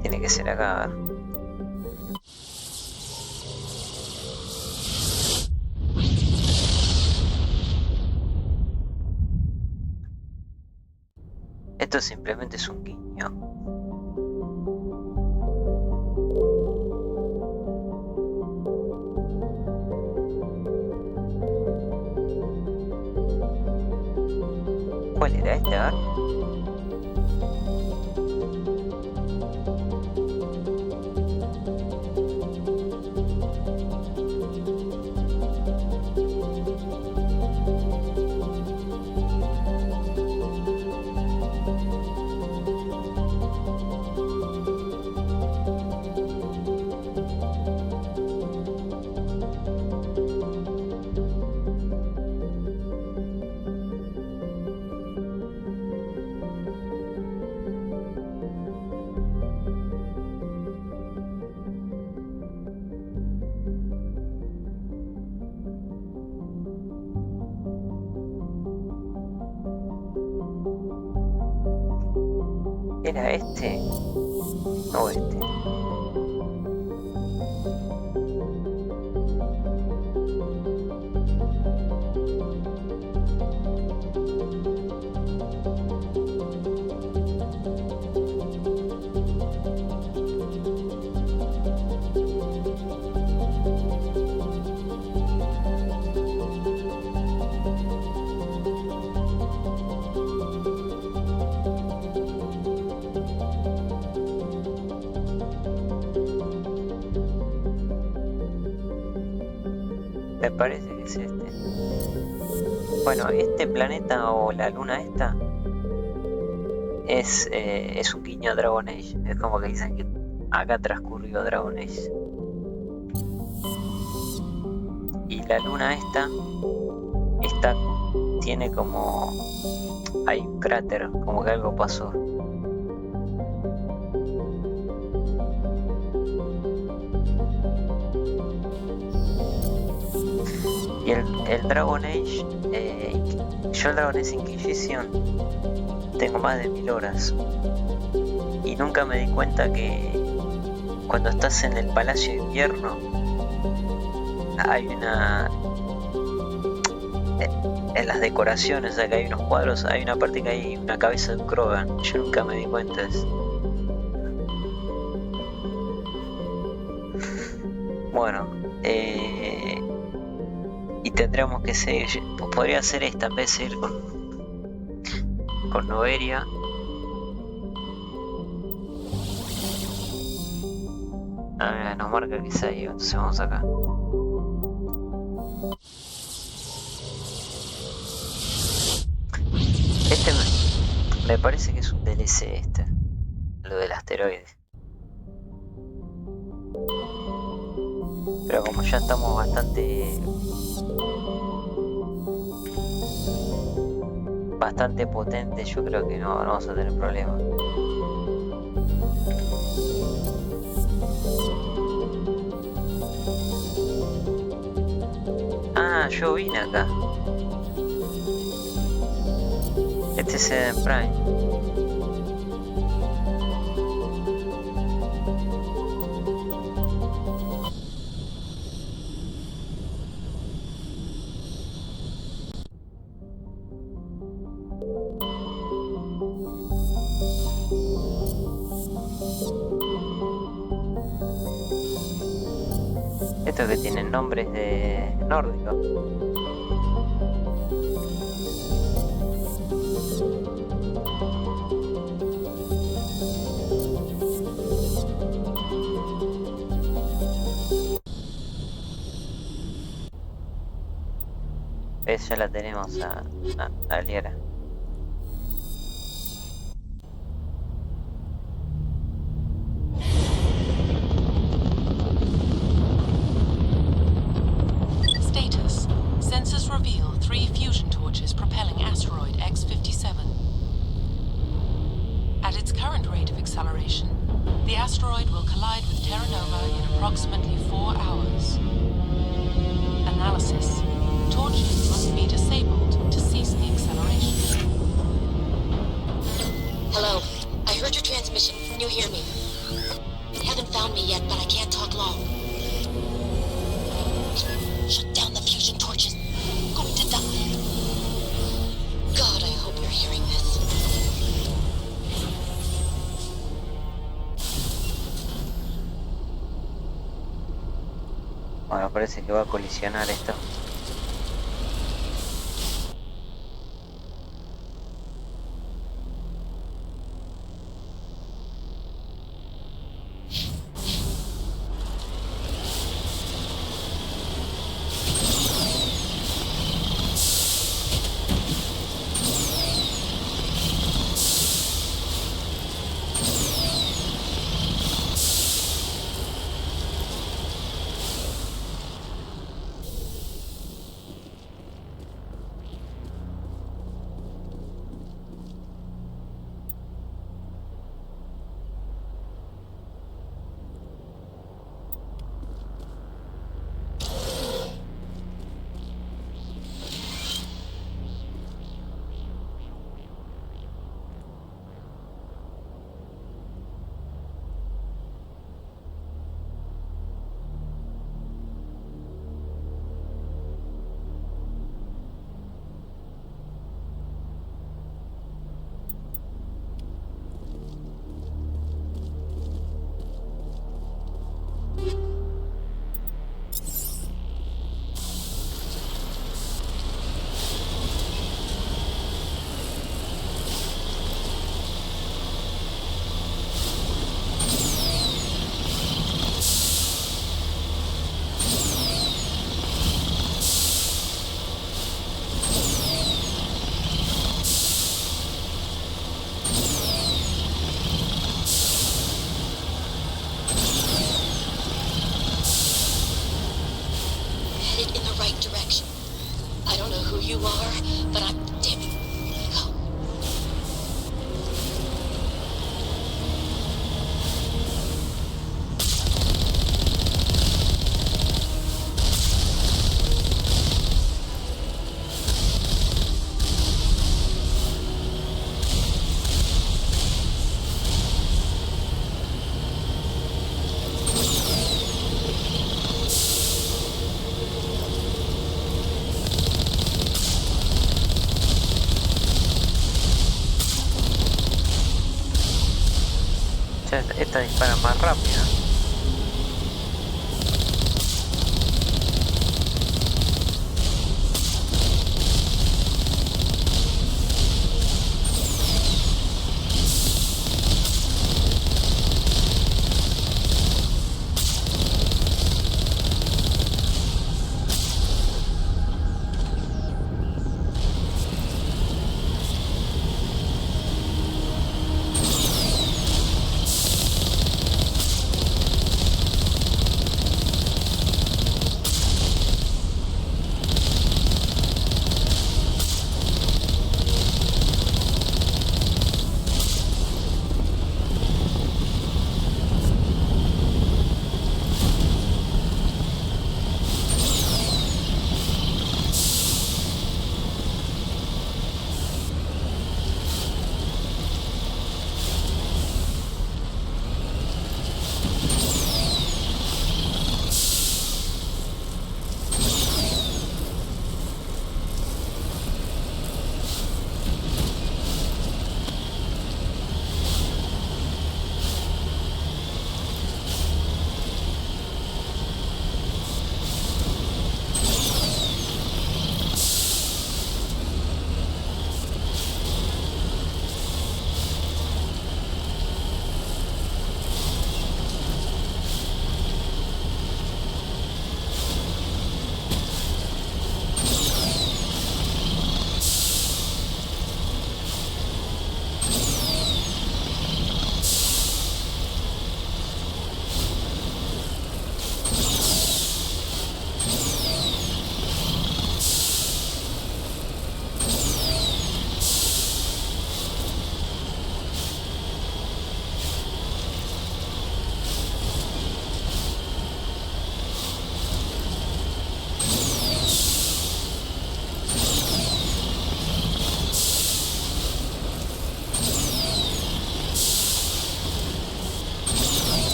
Tiene que ser acá, a ver. Esto simplemente es un guiño. ¿Cuál era este? A ver. ¿Era este? O este. Me parece que es este. Bueno, este planeta o la luna esta es un guiño a Dragon Age. Es como que dicen que acá transcurrió Dragon Age. Y la luna esta tiene como... hay un cráter, como que algo pasó. Y el Dragon Age, yo el Dragon Age Inquisition tengo más de 1000 horas y nunca me di cuenta que cuando estás en el Palacio de Invierno hay una... en las decoraciones, o sea que hay unos cuadros, hay una parte que hay una cabeza de un Krogan. Yo nunca me di cuenta de eso. Bueno, y tendremos que seguir. Podría ser esta en vez de ir con Noveria. A ver, nos marca que es ahí, entonces vamos acá. Me parece que es un DLC este, lo del asteroide. Pero como ya estamos bastante potentes, yo creo que no vamos a tener problemas. Ah, yo vine acá. Este es el Prime. Estos que tienen nombres de nórdicos. Ya la tenemos a Liara. Status. Sensors reveal 3 fusion torches propelling asteroid X-57. At its current rate of acceleration, the asteroid will collide with Terra Nova in approximately 4 hours. Analysis. Torches must be disabled to cease the acceleration. Hello. I heard your transmission. Can you hear me? You haven't found me yet, but I can't talk long. Shut down the fusion torches. I'm going to die. God, I hope you're hearing this. Bueno, parece que va a colisionar esto. Esta dispara más rápido.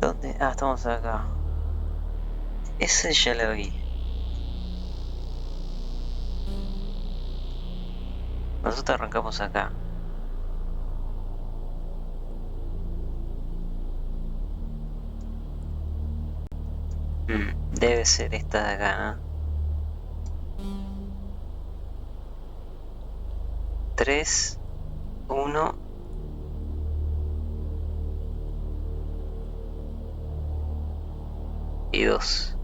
¿Dónde? Ah, estamos acá. Ese ya lo vi. Nosotros arrancamos acá. Debe ser esta de acá, ¿no? 3, 1. Y 2.